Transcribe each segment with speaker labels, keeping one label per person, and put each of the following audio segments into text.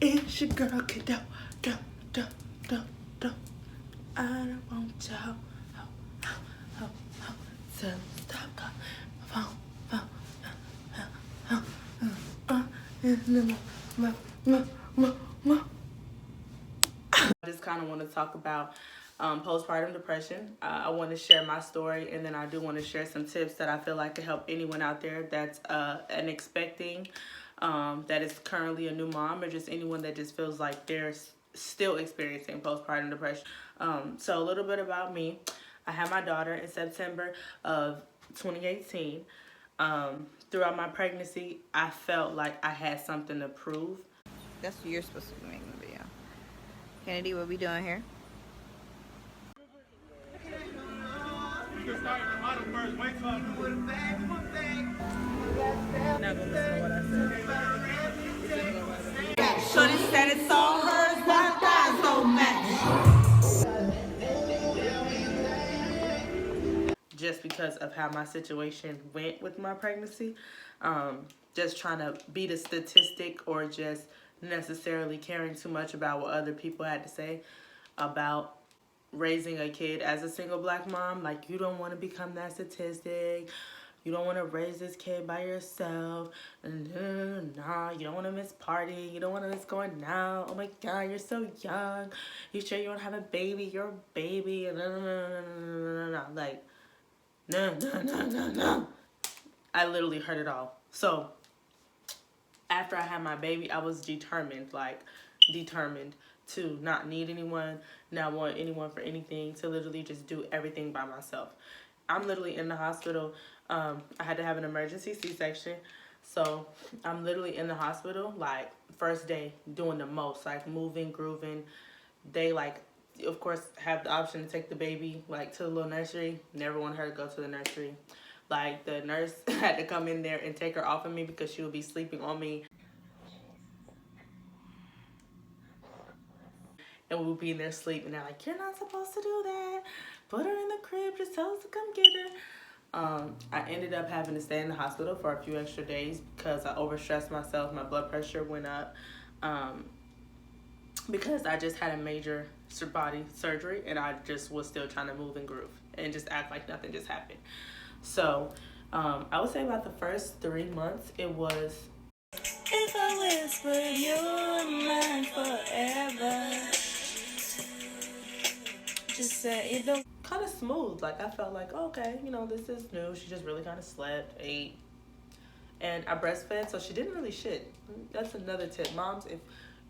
Speaker 1: It's your girl, kiddo, do. I don't want to I just kind of want to talk about postpartum depression. I want to share my story, and then I do want to share some tips that I feel like could help anyone out there that's an expecting, that is currently a new mom, or just anyone that just feels like they're still experiencing postpartum depression. So a little bit about me. I had my daughter in September of 2018. Throughout my pregnancy, I felt like I had something to prove.
Speaker 2: That's what you're supposed to be making the video. Kennedy, what we doing here?
Speaker 1: Not gonna listen to what I said.
Speaker 2: Shorty said it's all hers, but thighs don't match.
Speaker 1: Just because of how my situation went with my pregnancy, just trying to beat a statistic or just necessarily caring too much about what other people had to say about raising a kid as a single black mom. Like, you don't want to become that statistic. You don't want to raise this kid by yourself. Nah, you don't want to miss party. You don't want to miss going out. Oh my God, you're so young. You sure you don't have a baby? You're a baby. Like, no. I literally heard it all. So after I had my baby, I was determined to not need anyone, not want anyone for anything, to literally just do everything by myself. I'm literally in the hospital. I had to have an emergency C-section. So I'm literally in the hospital, like, first day, doing the most, like, moving, grooving. They, like, of course, have the option to take the baby, like, to the little nursery. Never want her to go to the nursery. Like, the nurse had to come in there and take her off of me because she would be sleeping on me. And we would be in there sleep, and they're like, you're not supposed to do that. Put her in the crib. Just tell us to come get her. I ended up having to stay in the hospital for a few extra days because I overstressed myself. My blood pressure went up because I just had a major body surgery, and I just was still trying to move and groove and just act like nothing just happened. So I would say about the first 3 months, it was, if I whisper you're mine forever, just say it. Don't kind of smooth. Like, I felt like, okay, you know, this is new. She just really kind of slept, ate, and I breastfed, so she didn't really shit. That's another tip, moms. If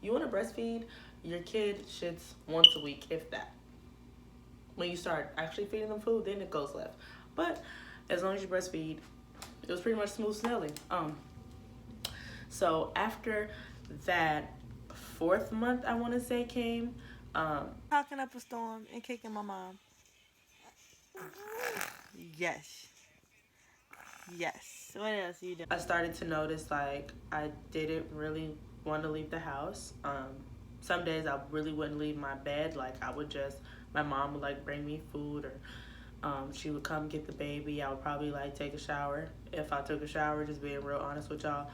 Speaker 1: you want to breastfeed, your kid shits once a week, if that. When you start actually feeding them food, then it goes left. But as long as you breastfeed, it was pretty much smooth sailing. So after that 4th month, I want to say, came, talking up a storm and kicking my mom. Yes. What else you doing? I started to notice, like, I didn't really want to leave the house. Some days I really wouldn't leave my bed. Like, my mom would, like, bring me food, or she would come get the baby. I would probably, like, take a shower. If I took a shower, just being real honest with y'all,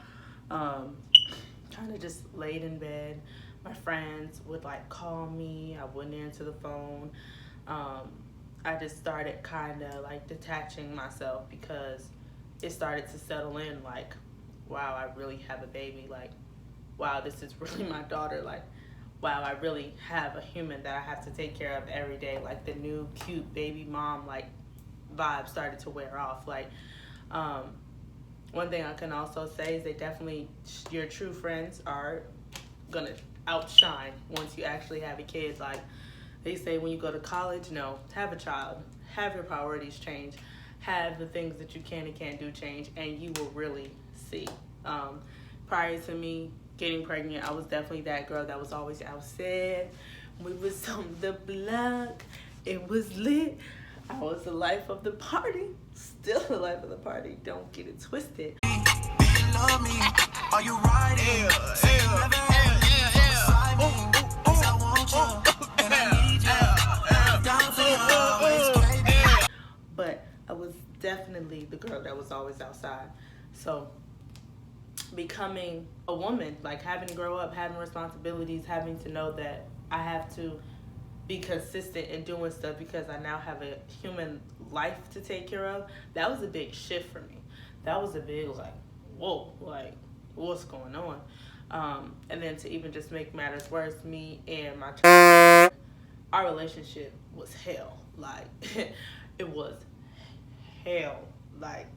Speaker 1: kind of just laid in bed. My friends would, like, call me. I wouldn't answer the phone. I just started kind of, like, detaching myself because it started to settle in, like, wow, I really have a baby. Like, wow, this is really my daughter. Like, wow, I really have a human that I have to take care of every day. Like, the new cute baby mom, like, vibe started to wear off. Like, one thing I can also say is your true friends are gonna outshine once you actually have a kid. Like, they say when you go to college, no, have a child, have your priorities change, have the things that you can and can't do change, and you will really see. Prior to me getting pregnant, I was definitely that girl that was always outside. We was on the block. It was lit. I was the life of the party. Still the life of the party. Don't get it twisted.
Speaker 3: Do you love me? Are you riding?
Speaker 1: But I was definitely the girl that was always outside. So becoming a woman, like having to grow up, having responsibilities, having to know that I have to be consistent in doing stuff because I now have a human life to take care of. That was a big shift for me. That was a big, like, whoa, like, what's going on? And then to even just make matters worse, me and my our relationship was hell. Like, it was hell. Like,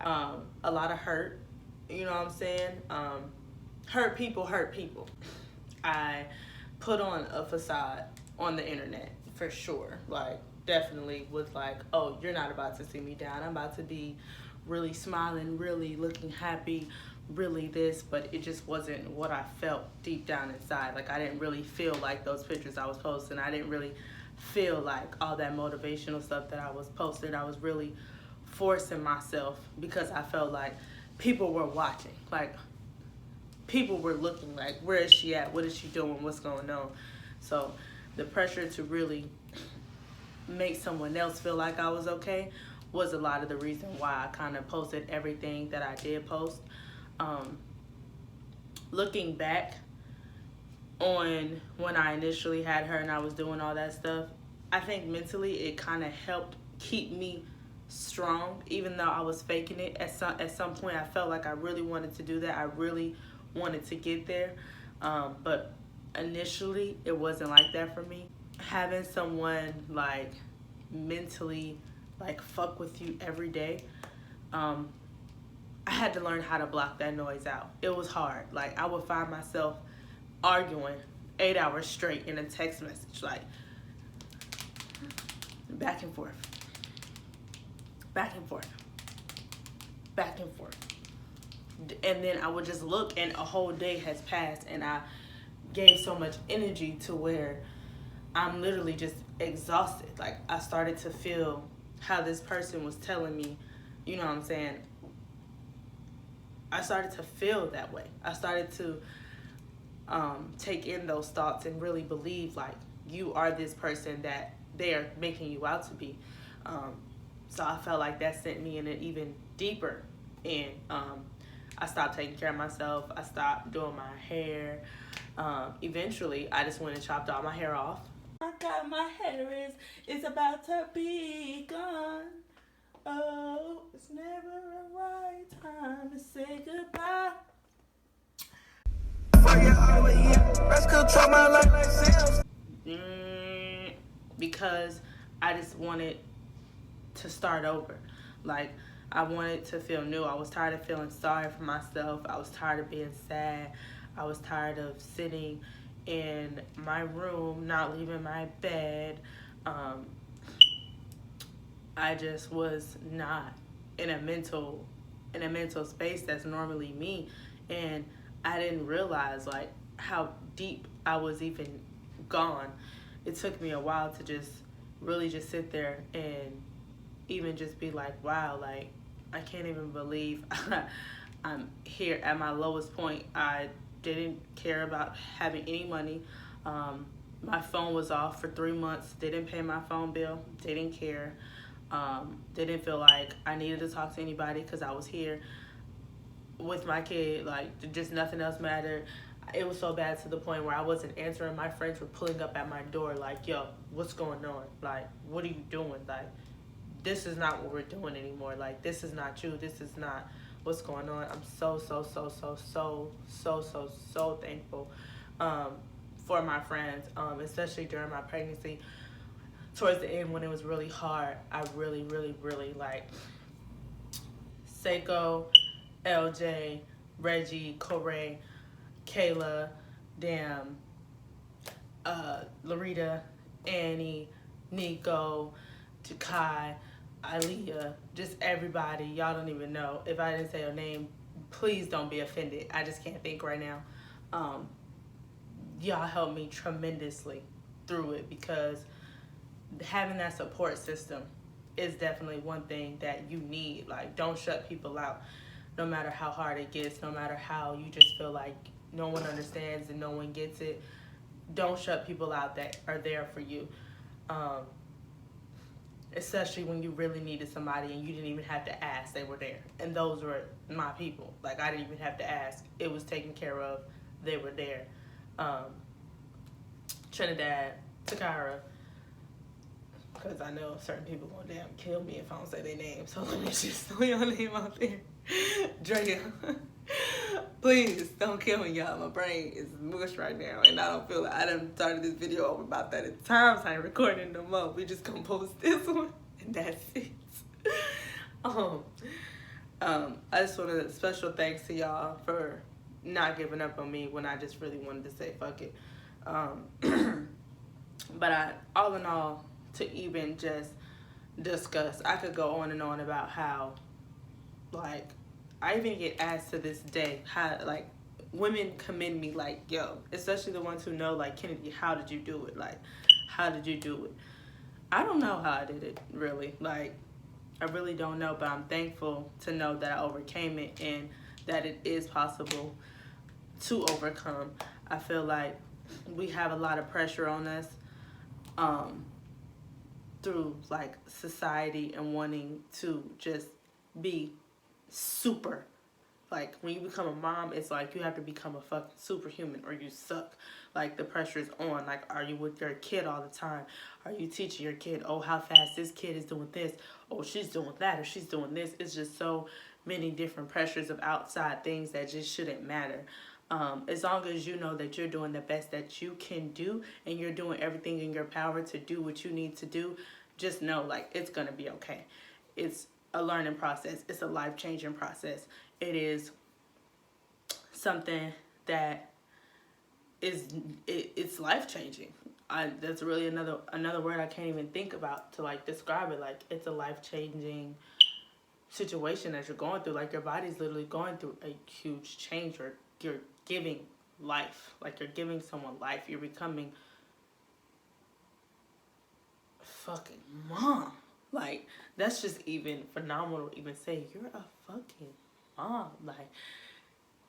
Speaker 1: a lot of hurt. You know what I'm saying? Hurt people hurt people. I put on a facade on the internet for sure. Like, definitely was like, oh, you're not about to see me down. I'm about to be really smiling, really looking happy, really this, but it just wasn't what I felt deep down inside. Like, I didn't really feel like those pictures I was posting. I didn't really feel like all that motivational stuff that I was posting. I was really forcing myself because I felt like people were watching. Like, people were looking, like, where is she at? What is she doing? What's going on? So the pressure to really make someone else feel like I was okay was a lot of the reason why I kind of posted everything that I did post. Looking back on when I initially had her and I was doing all that stuff, I think mentally it kind of helped keep me strong, even though I was faking it. At some point I felt like I really wanted to do that. I really wanted to get there, but initially it wasn't like that for me. Having someone like mentally like fuck with you every day, I had to learn how to block that noise out. It was hard. Like, I would find myself arguing 8 hours straight in a text message, like back and forth, back and forth, back and forth. And then I would just look and a whole day has passed and I gave so much energy to where I'm literally just exhausted. Like, I started to feel how this person was telling me, you know what I'm saying? I started to feel that way. I started to take in those thoughts and really believe, like, you are this person that they are making you out to be. So I felt like that sent me in an even deeper end. I stopped taking care of myself. I stopped doing my hair. Eventually, I just went and chopped all my hair off. I got my hair is about to be gone. Oh, it's never a right time to say goodbye. Because I just wanted to start over. Like, I wanted to feel new. I was tired of feeling sorry for myself. I was tired of being sad. I was tired of sitting in my room, not leaving my bed. I just was not in a mental space that's normally me, and I didn't realize like how deep I was even gone. It took me a while to just really just sit there and even just be like, wow, like, I can't even believe I'm here at my lowest point. I didn't care about having any money. My phone was off for 3 months. Didn't pay my phone bill. Didn't care. Didn't feel like I needed to talk to anybody because I was here with my kid. Like, just nothing else mattered. It was so bad to the point where I wasn't answering. My friends were pulling up at my door like, yo, what's going on? Like, what are you doing? Like, this is not what we're doing anymore. Like, this is not you. This is not what's going on. I'm so thankful for my friends, especially during my pregnancy. Towards the end when it was really hard, I really like Seiko, LJ, Reggie, Corey, Kayla, Larita, Annie, Nico, Takai, Aaliyah, just everybody. Y'all don't even know. If I didn't say your name, please don't be offended. I just can't think right now. Y'all helped me tremendously through it, because having that support system is definitely one thing that you need. Like, don't shut people out, no matter how hard it gets, no matter how you just feel like no one understands and no one gets it. Don't shut people out that are there for you. especially when you really needed somebody and you didn't even have to ask, they were there. And those were my people. Like, I didn't even have to ask. It was taken care of. They were there. Trinidad, Takara, because I know certain people gonna damn kill me if I don't say their name. So let me just throw your name out there. Drea. Please don't kill me, y'all. My brain is mush right now, and I don't feel like I done started this video over about 30 times. I ain't recording no more. We just gonna post this one, and that's it. I just want to special thanks to y'all for not giving up on me when I just really wanted to say fuck it. But all in all, to even just discuss, I could go on and on about how, like, I even get asked to this day how, like, women commend me, like, yo, especially the ones who know, like, Kenadi, how did you do it? Like, how did you do it? I don't know how I did it, really. Like, I really don't know, but I'm thankful to know that I overcame it and that it is possible to overcome. I feel like we have a lot of pressure on us through, like, society and wanting to just be super. Like, when you become a mom, it's like you have to become a fucking superhuman or you suck. Like, the pressure is on. Like, are you with your kid all the time? Are you teaching your kid, oh, how fast this kid is doing this? Oh, she's doing that or she's doing this. It's just so many different pressures of outside things that just shouldn't matter. As long as you know that you're doing the best that you can do and you're doing everything in your power to do what you need to do, just know, like, it's going to be okay. It's a learning process. It's a life-changing process. It is something that it's life-changing. That's really another word I can't even think about to, like, describe it. Like, it's a life-changing situation that you're going through. Like, your body's literally going through a huge change, or you're giving life. Like, you're giving someone life. You're becoming a fucking mom. Like, that's just even phenomenal to even say, you're a fucking mom. Like,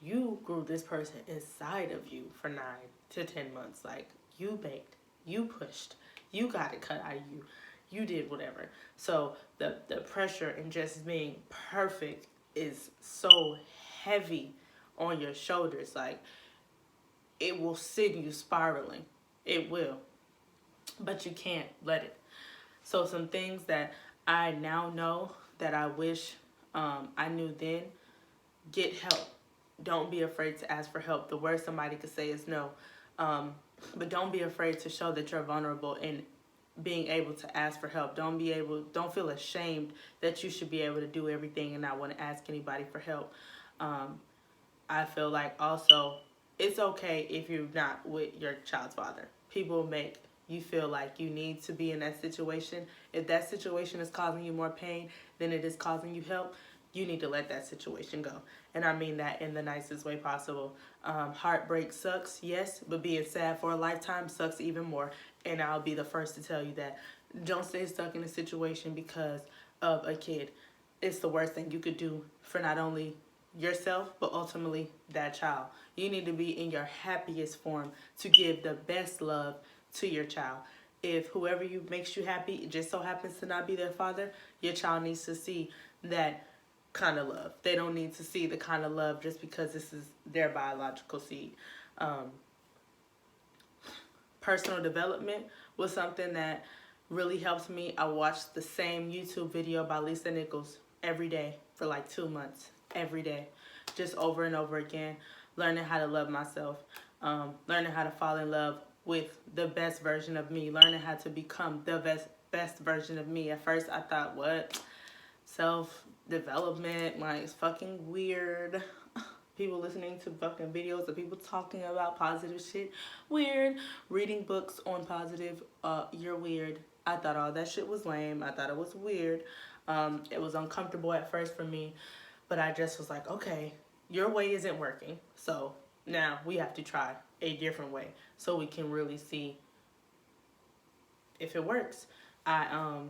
Speaker 1: you grew this person inside of you for 9 to 10 months. Like, you baked, you pushed, you got it cut out of you, you did whatever. So the pressure and just being perfect is so heavy on your shoulders. Like, it will send you spiraling. It will. But you can't let it. So some things that I now know that I wish I knew then: get help. Don't be afraid to ask for help. The worst somebody could say is no. But don't be afraid to show that you're vulnerable in being able to ask for help. Don't feel ashamed that you should be able to do everything and not want to ask anybody for help. I feel like also it's okay if you're not with your child's father. People make you feel like you need to be in that situation. If that situation is causing you more pain than it is causing you help, you need to let that situation go. And I mean that in the nicest way possible. Heartbreak sucks, yes, but being sad for a lifetime sucks even more. And I'll be the first to tell you that. Don't stay stuck in a situation because of a kid. It's the worst thing you could do for not only yourself, but ultimately that child. You need to be in your happiest form to give the best love to your child. If whoever makes you happy, it just so happens to not be their father, your child needs to see that kind of love. They don't need to see the kind of love just because this is their biological seed. Personal development was something that really helped me. I watched the same YouTube video by Lisa Nichols every day for like 2 months. Every day. Just over and over again. Learning how to love myself. Learning how to fall in love with the best version of me. Learning how to become the best version of me. At first I thought, what? Self-development, like, it's fucking weird. People listening to fucking videos of people talking about positive shit, weird. Reading books on positive, you're weird. I thought all that shit was lame. I thought it was weird. It was uncomfortable at first for me, but I just was like, okay, your way isn't working, so now we have to try a different way so we can really see if it works. I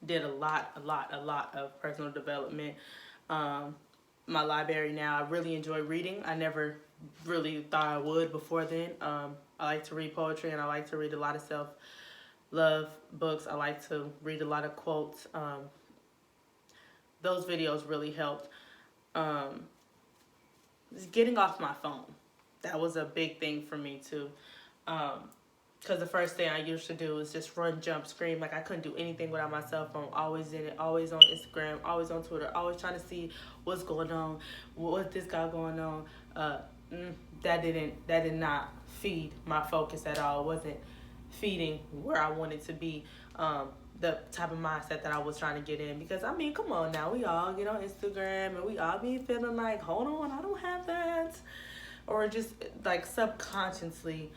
Speaker 1: did a lot of personal development. My library now, I really enjoy reading. I never really thought I would before then. I like to read poetry and I like to read a lot of love books. I like to read a lot of quotes. Those videos really helped. Um, getting off my phone. That was a big thing for me too. Because the first thing I used to do was just run, jump, scream. Like I couldn't do anything without my cell phone. Always in it, always on Instagram, always on Twitter, always trying to see what's going on, what this guy going on. That did not feed my focus at all. It wasn't feeding where I wanted to be. The type of mindset that I was trying to get in, because I mean, come on now, we all get on Instagram and we all be feeling like, hold on, I don't have that, or just like subconsciously,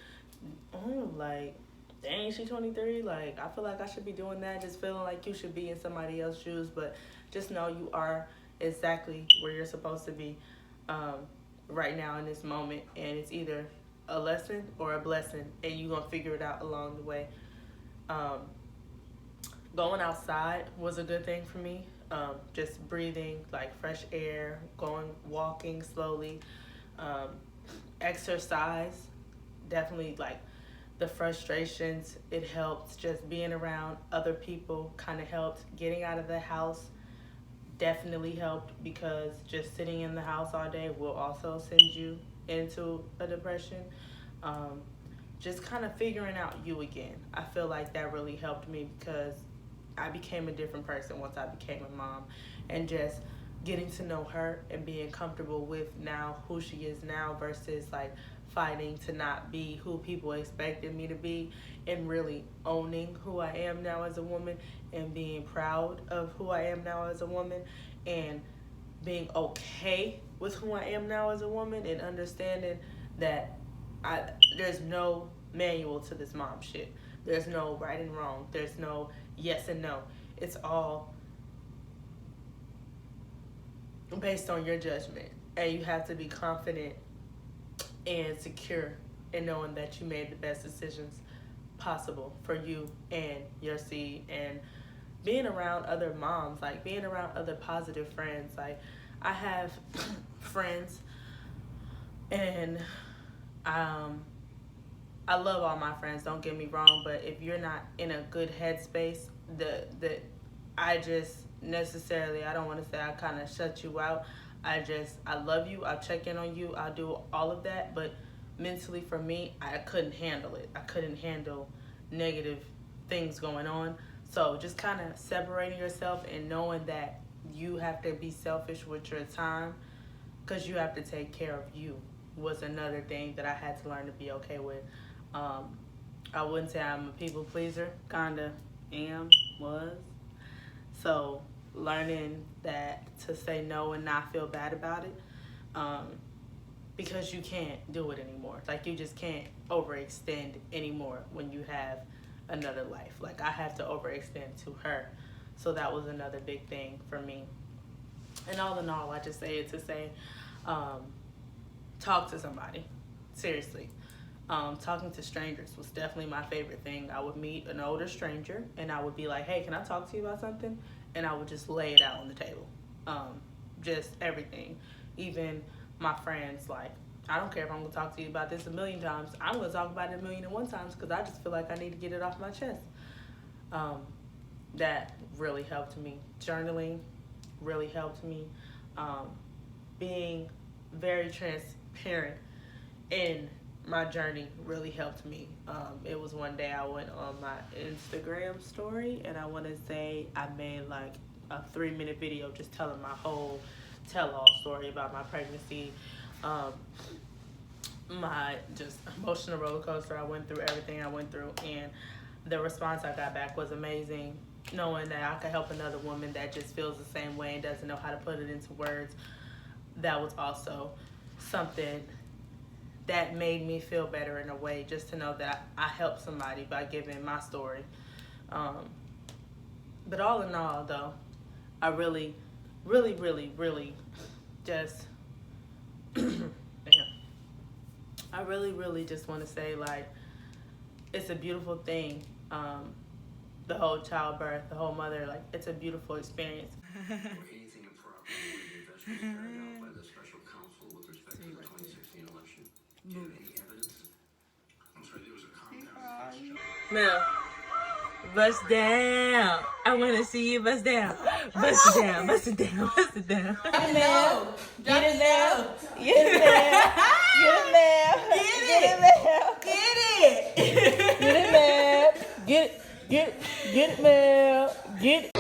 Speaker 1: oh, like, dang, she 23, like I feel like I should be doing that, just feeling like you should be in somebody else's shoes. But just know you are exactly where you're supposed to be right now in this moment, and it's either a lesson or a blessing, and you're gonna figure it out along the way. Going outside was a good thing for me. Just breathing like fresh air, walking slowly, exercise. Definitely like the frustrations, it helps. Just being around other people kind of helped. Getting out of the house definitely helped, because just sitting in the house all day will also send you into a depression. Just kind of figuring out you again. I feel like that really helped me, because I became a different person once I became a mom, and just getting to know her and being comfortable with now who she is now, versus like fighting to not be who people expected me to be, and really owning who I am now as a woman, and being proud of who I am now as a woman, and being okay with who I am now as a woman, and understanding that there's no manual to this mom shit. There's no right and wrong. There's no yes and no. It's all based on your judgment. And you have to be confident and secure in knowing that you made the best decisions possible for you and your seed. And being around other moms, like being around other positive friends. Like I have friends, and I love all my friends, don't get me wrong, but if you're not in a good headspace, I just necessarily, I don't want to say I kind of shut you out. I love you, I'll check in on you, I'll do all of that, but mentally for me, I couldn't handle it. I couldn't handle negative things going on. So just kind of separating yourself and knowing that you have to be selfish with your time, because you have to take care of you, was another thing that I had to learn to be okay with. I wouldn't say I'm a people pleaser, kinda was. So learning that to say no and not feel bad about it, because you can't do it anymore. Like you just can't overextend anymore when you have another life. Like I have to overextend to her. So that was another big thing for me. And all in all, I just say it to say, talk to somebody. Seriously. Talking to strangers was definitely my favorite thing. I would meet an older stranger and I would be like, hey, can I talk to you about something? And I would just lay it out on the table. Just everything. Even my friends, like, I don't care if I'm going to talk to you about this a million times. I'm going to talk about it 1,000,001 times, because I just feel like I need to get it off my chest. That really helped me. Journaling really helped me. Being very transparent in my journey really helped me. It was one day I went on my Instagram story, and I want to say I made like a 3-minute video just telling my whole tell-all story about my pregnancy, my just emotional roller coaster I went through, everything I went through, and the response I got back was amazing. Knowing that I could help another woman that just feels the same way and doesn't know how to put it into words, that was also something that made me feel better in a way, just to know that I helped somebody by giving my story. But all in all, though, I really, really, really, really just, I really, really just want to say, like, it's a beautiful thing. The whole childbirth, the whole mother, like, it's a beautiful experience.
Speaker 4: Anything improper in the investigation carried out by the special counsel with respect to the 2016 election? Do you have any evidence? I'm sorry, there was a compound.
Speaker 1: Now, Bust down. I wanna see you bust down. Bust it down, bust it down, bust it down. Get it now. Get it now. Get it now. Get it now. Get it. Get it now. Get it. Get it now. Get it.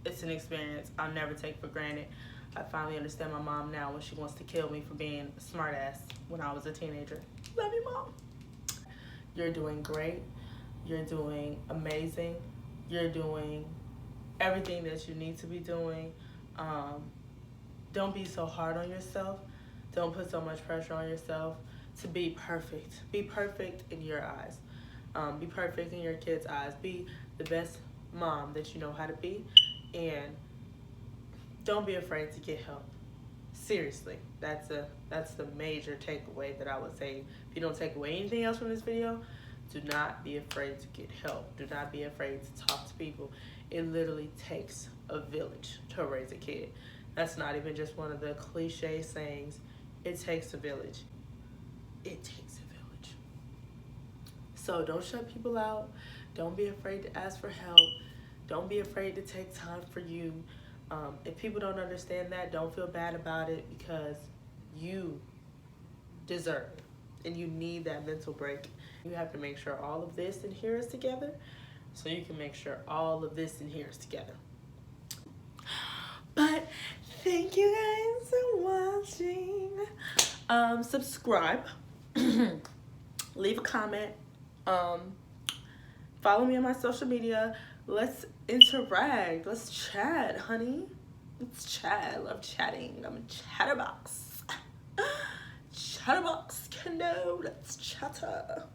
Speaker 1: It's an experience I'll never take for granted. I finally understand my mom now when she wants to kill me for being a smart ass when I was a teenager. Love you, Mom. You're doing great. You're doing amazing. You're doing everything that you need to be doing. Don't be so hard on yourself. Don't put so much pressure on yourself to be perfect. Be perfect in your eyes. Be perfect in your kids' eyes. Be the best mom that you know how to be. And don't be afraid to get help. Seriously, that's the major takeaway that I would say. If you don't take away anything else from this video, do not be afraid to get help. Do not be afraid to talk to people. It literally takes a village to raise a kid. That's not even just one of the cliche sayings. It takes a village. It takes a village. So don't shut people out. Don't be afraid to ask for help. Don't be afraid to take time for you. If people don't understand that, don't feel bad about it, because you deserve it and you need that mental break. You have to make sure all of this in here is together so you can make sure all of this in here is together. But thank you guys for watching. Subscribe. Leave a comment. Follow me on my social media. Let's interact. Let's chat, honey. Let's chat. I love chatting. I'm a chatterbox. Chatterbox, Kendo. Let's chatter.